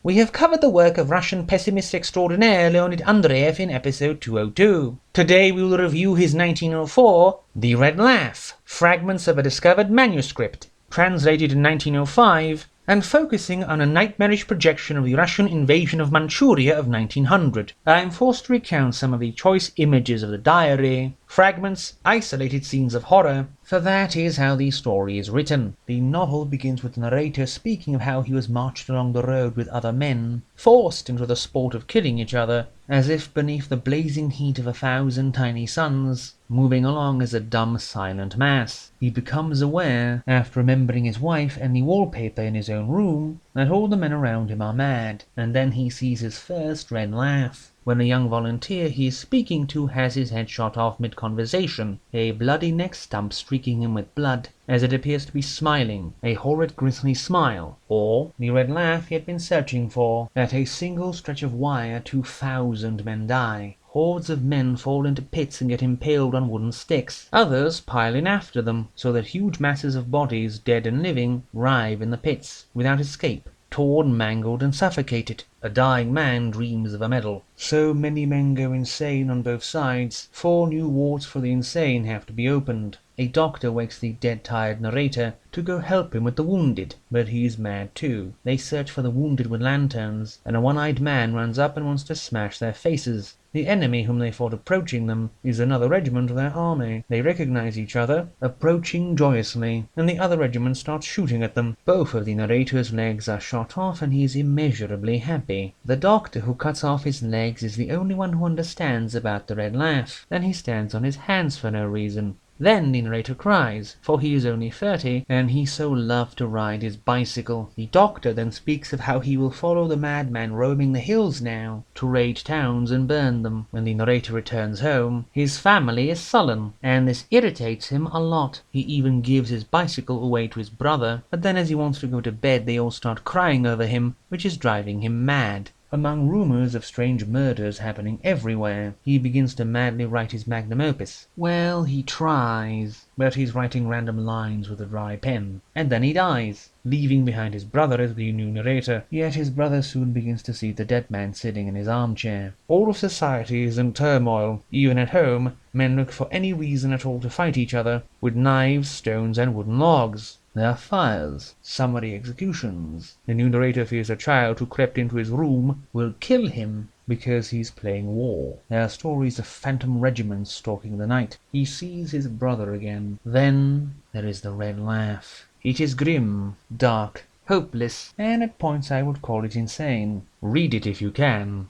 We have covered the work of Russian pessimist extraordinaire Leonid Andreyev in episode 202. Today we will review his 1904 The Red Laugh, fragments of a discovered manuscript, translated in 1905, and focusing on a nightmarish projection of the Russian invasion of Manchuria of 1900. I am forced to recount some of the choice images of the diary, fragments, isolated scenes of horror, for that is how the story is written. The novel begins with the narrator speaking of how he was marched along the road with other men, forced into the sport of killing each other, as if beneath the blazing heat of 1,000 tiny suns, moving along as a dumb, silent mass. He becomes aware, after remembering his wife and the wallpaper in his own room, that all the men around him are mad, and then he sees his first red laugh, when a young volunteer he is speaking to has his head shot off mid-conversation, a bloody neck stump streaking him with blood, as it appears to be smiling, a horrid grisly smile, or the red laugh he had been searching for. At a single stretch of wire 2,000 men die. Hordes of men fall into pits and get impaled on wooden sticks. Others pile in after them, so that huge masses of bodies, dead and living, writhe in the pits, without escape, torn, mangled, and suffocated. A dying man dreams of a medal. So many men go insane on both sides. 4 new wards for the insane have to be opened. A doctor wakes the dead-tired narrator to go help him with the wounded, but he's mad too. They search for the wounded with lanterns, and a one-eyed man runs up and wants to smash their faces. The enemy whom they fought approaching them is another regiment of their army. They recognize each other, approaching joyously, and the other regiment starts shooting at them. Both of the narrator's legs are shot off and he is immeasurably happy. The doctor who cuts off his legs is the only one who understands about the red laugh. Then he stands on his hands for no reason. Then the narrator cries, for he is only 30, and he so loved to ride his bicycle. The doctor then speaks of how he will follow the madman roaming the hills now, to raid towns and burn them. When the narrator returns home, his family is sullen, and this irritates him a lot. He even gives his bicycle away to his brother, but then as he wants to go to bed they all start crying over him, which is driving him mad. Among rumors of strange murders happening everywhere, he begins to madly write his magnum opus. Well, he tries, but he's writing random lines with a dry pen. And then he dies, leaving behind his brother as the new narrator. Yet his brother soon begins to see the dead man sitting in his armchair. All of society is in turmoil. Even at home, men look for any reason at all to fight each other, with knives, stones, and wooden logs. There are fires, summary executions. The new narrator fears a child who crept into his room will kill him because he's playing war. There are stories of phantom regiments stalking the night. He sees his brother again. Then there is the red laugh. It is grim, dark, hopeless, and at points I would call it insane. Read it if you can.